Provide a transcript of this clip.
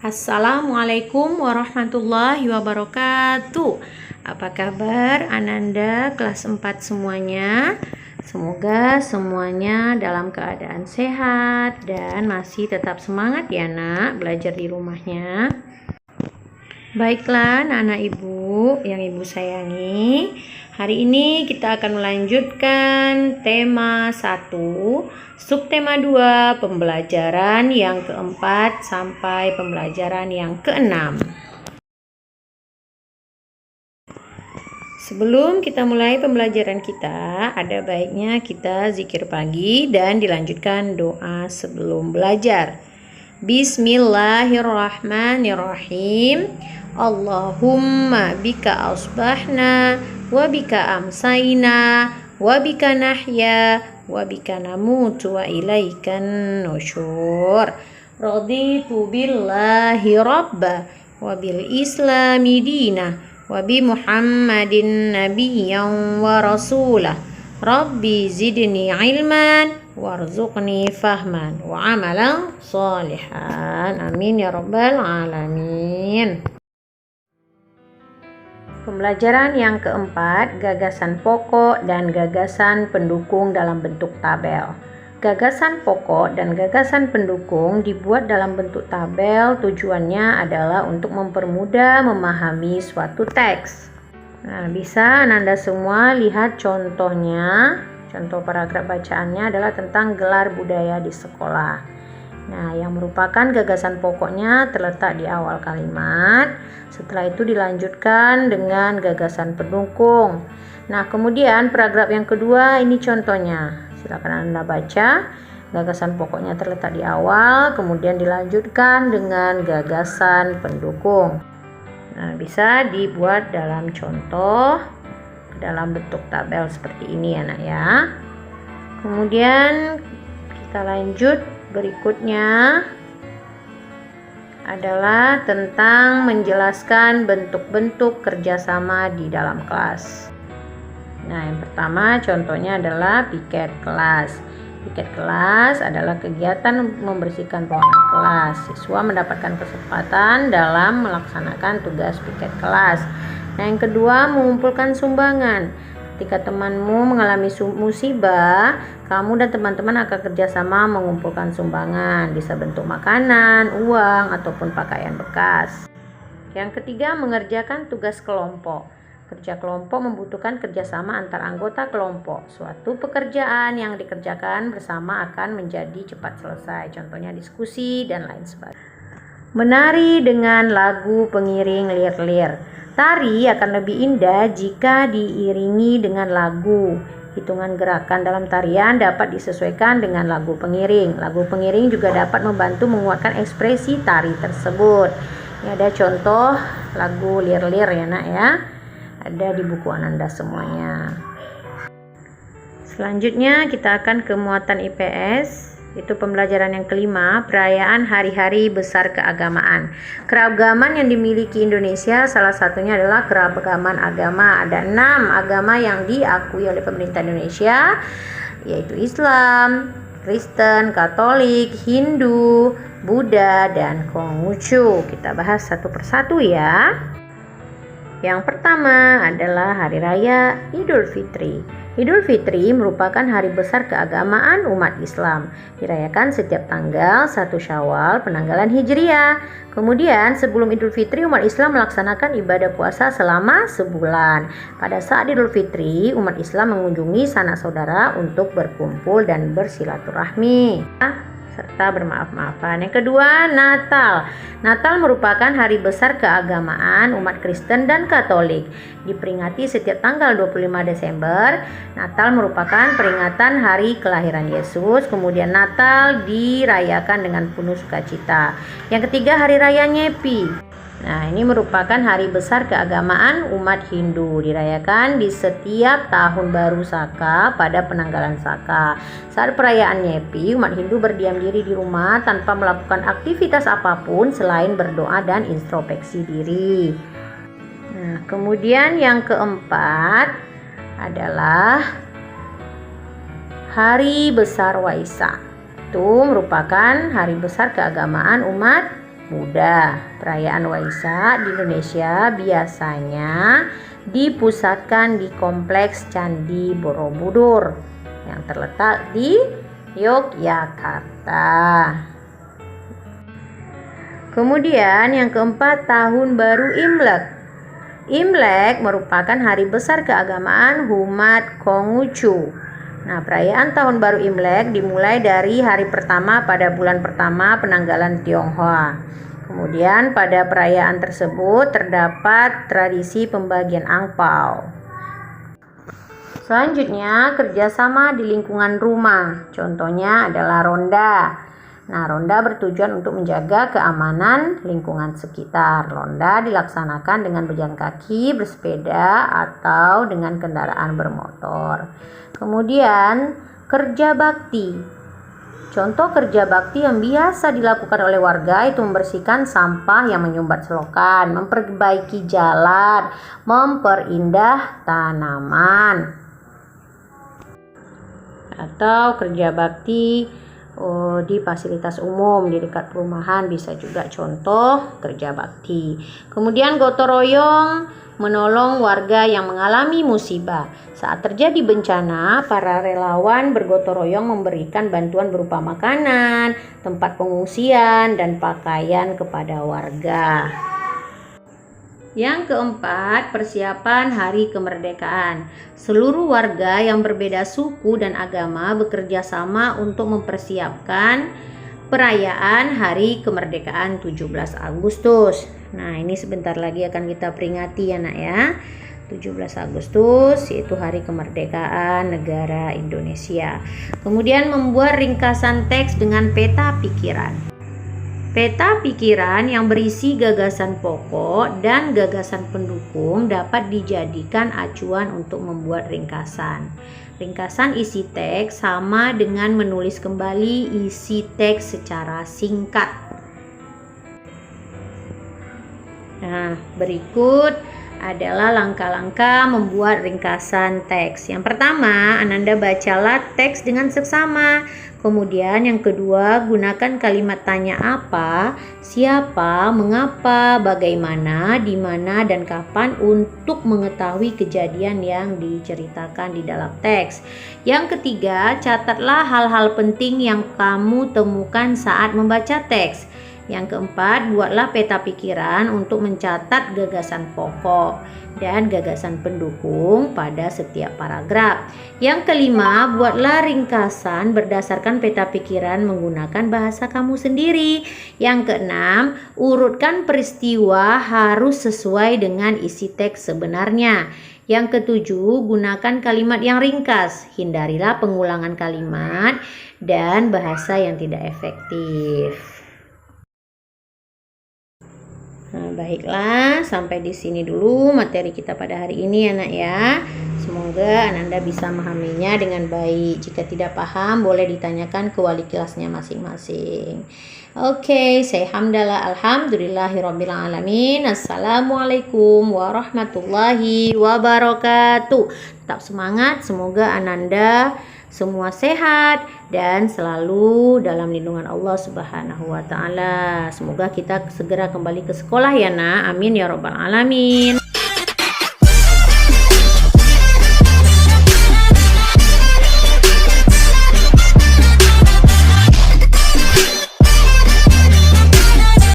Assalamualaikum warahmatullahi wabarakatuh. Apa kabar Ananda kelas 4 semuanya? Semoga semuanya dalam keadaan sehat dan masih tetap semangat ya nak belajar di rumahnya. Baiklah anak ibu yang ibu sayangi, hari ini kita akan melanjutkan tema 1, subtema 2, pembelajaran yang keempat sampai pembelajaran yang keenam. Sebelum kita mulai pembelajaran kita, ada baiknya kita zikir pagi dan dilanjutkan doa sebelum belajar. Bismillahirrahmanirrahim. Allahumma bika asbahna wa bika amsayna wa bika nahya wa bika namutu wa ilaikan nusyur. Raditu billahi rabba wa bil islami dina wa bi muhammadin nabiyyan wa rasulah. Rabbi zidni ilman warzuqni fahman wa amalan salihan. Amin ya rabbal alamin. Pembelajaran yang keempat, gagasan pokok dan gagasan pendukung dalam bentuk tabel. Gagasan pokok dan gagasan pendukung dibuat dalam bentuk tabel, tujuannya adalah untuk mempermudah memahami suatu teks. Nah, bisa Ananda semua lihat contohnya. Contoh paragraf bacaannya adalah tentang gelar budaya di sekolah. Nah, yang merupakan gagasan pokoknya terletak di awal kalimat. Setelah itu dilanjutkan dengan gagasan pendukung. Nah, kemudian paragraf yang kedua ini contohnya. Silakan Anda baca. Gagasan pokoknya terletak di awal, kemudian dilanjutkan dengan gagasan pendukung. Nah, bisa dibuat dalam contoh dalam bentuk tabel seperti ini ya nak ya. Kemudian kita lanjut, berikutnya adalah tentang menjelaskan bentuk-bentuk kerjasama di dalam kelas. Nah, yang pertama contohnya adalah piket kelas. Piket kelas adalah kegiatan membersihkan ruangan kelas. Siswa mendapatkan kesempatan dalam melaksanakan tugas piket kelas. Nah, yang kedua, mengumpulkan sumbangan. Ketika temanmu mengalami musibah, kamu dan teman-teman akan kerjasama mengumpulkan sumbangan. Bisa bentuk makanan, uang, ataupun pakaian bekas. Yang ketiga, mengerjakan tugas kelompok. Kerja kelompok membutuhkan kerjasama antar anggota kelompok. Suatu pekerjaan yang dikerjakan bersama akan menjadi cepat selesai. Contohnya diskusi dan lain sebagainya. Menari dengan lagu pengiring lir-lir. Tari akan lebih indah jika diiringi dengan lagu. Hitungan gerakan dalam tarian dapat disesuaikan dengan lagu pengiring. Lagu pengiring juga dapat membantu menguatkan ekspresi tari tersebut. Ini ada contoh lagu lir-lir ya nak ya. Ada di buku Ananda semuanya. Selanjutnya kita akan ke muatan IPS. Itu pembelajaran yang kelima, perayaan hari-hari besar keagamaan. Keragaman yang dimiliki Indonesia salah satunya adalah keragaman agama. Ada 6 agama yang diakui oleh pemerintah Indonesia, yaitu Islam, Kristen, Katolik, Hindu, Buddha, dan Konghucu. Kita bahas satu persatu ya. Yang pertama adalah Hari Raya Idul Fitri. Idul Fitri merupakan hari besar keagamaan umat Islam. Dirayakan setiap tanggal 1 Syawal penanggalan Hijriah. Kemudian sebelum Idul Fitri umat Islam melaksanakan ibadah puasa selama sebulan. Pada saat Idul Fitri umat Islam mengunjungi sanak saudara untuk berkumpul dan bersilaturahmi serta bermaaf-maafan. Yang kedua, Natal. Natal merupakan hari besar keagamaan umat Kristen dan Katolik. Diperingati setiap tanggal 25 Desember. Natal merupakan peringatan hari kelahiran Yesus. Kemudian Natal dirayakan dengan penuh sukacita. Yang ketiga, Hari Raya Nyepi. Nah, ini merupakan hari besar keagamaan umat Hindu, dirayakan di setiap tahun baru Saka pada penanggalan Saka. Saat perayaan Nyepi, umat Hindu berdiam diri di rumah tanpa melakukan aktivitas apapun selain berdoa dan introspeksi diri. Nah, kemudian yang keempat adalah Hari Besar Waisak. Itu merupakan hari besar keagamaan umat muda. Perayaan Waisak di Indonesia biasanya dipusatkan di Kompleks Candi Borobudur yang terletak di Yogyakarta. Kemudian yang keempat, Tahun Baru Imlek. Imlek merupakan hari besar keagamaan umat Konghucu. Nah, perayaan Tahun Baru Imlek dimulai dari hari pertama pada bulan pertama penanggalan Tionghoa. Kemudian pada perayaan tersebut terdapat tradisi pembagian angpao. Selanjutnya, kerjasama di lingkungan rumah. Contohnya adalah ronda. Nah, ronda bertujuan untuk menjaga keamanan lingkungan sekitar. Ronda dilaksanakan dengan berjalan kaki, bersepeda, atau dengan kendaraan bermotor. Kemudian, kerja bakti. Contoh kerja bakti yang biasa dilakukan oleh warga itu membersihkan sampah yang menyumbat selokan, memperbaiki jalan, memperindah tanaman. Atau kerja bakti di fasilitas umum di dekat perumahan bisa juga contoh kerja bakti. Kemudian gotong royong menolong warga yang mengalami musibah. Saat terjadi bencana, para relawan bergotong royong memberikan bantuan berupa makanan, tempat pengungsian, dan pakaian kepada warga. Yang keempat, persiapan Hari Kemerdekaan. Seluruh warga yang berbeda suku dan agama bekerja sama untuk mempersiapkan perayaan Hari Kemerdekaan 17 Agustus. Nah, ini sebentar lagi akan kita peringati ya nak ya. 17 Agustus yaitu Hari Kemerdekaan Negara Indonesia. Kemudian membuat ringkasan teks dengan peta pikiran. Peta pikiran yang berisi gagasan pokok dan gagasan pendukung dapat dijadikan acuan untuk membuat ringkasan. Ringkasan isi teks sama dengan menulis kembali isi teks secara singkat. Nah, berikut adalah langkah-langkah membuat ringkasan teks. Yang pertama, Ananda bacalah teks dengan seksama. Kemudian yang kedua, gunakan kalimat tanya apa, siapa, mengapa, bagaimana, di mana, dan kapan untuk mengetahui kejadian yang diceritakan di dalam teks. Yang ketiga, catatlah hal-hal penting yang kamu temukan saat membaca teks. Yang keempat, buatlah peta pikiran untuk mencatat gagasan pokok dan gagasan pendukung pada setiap paragraf. Yang kelima, buatlah ringkasan berdasarkan peta pikiran menggunakan bahasa kamu sendiri. Yang keenam, urutkan peristiwa harus sesuai dengan isi teks sebenarnya. Yang ketujuh, gunakan kalimat yang ringkas. Hindarilah pengulangan kalimat dan bahasa yang tidak efektif. Nah, baiklah, sampai di sini dulu materi kita pada hari ini ya nak ya. Semoga Ananda bisa memahaminya dengan baik. Jika tidak paham, boleh ditanyakan ke wali kelasnya masing-masing. Oke, saya hamdalah alhamdulillahirrabbilalamin. Assalamualaikum warahmatullahi wabarakatuh. Tetap semangat, semoga Ananda semua sehat dan selalu dalam lindungan Allah Subhanahu wa taala. Semoga kita segera kembali ke sekolah ya nak. Amin ya rabbal alamin.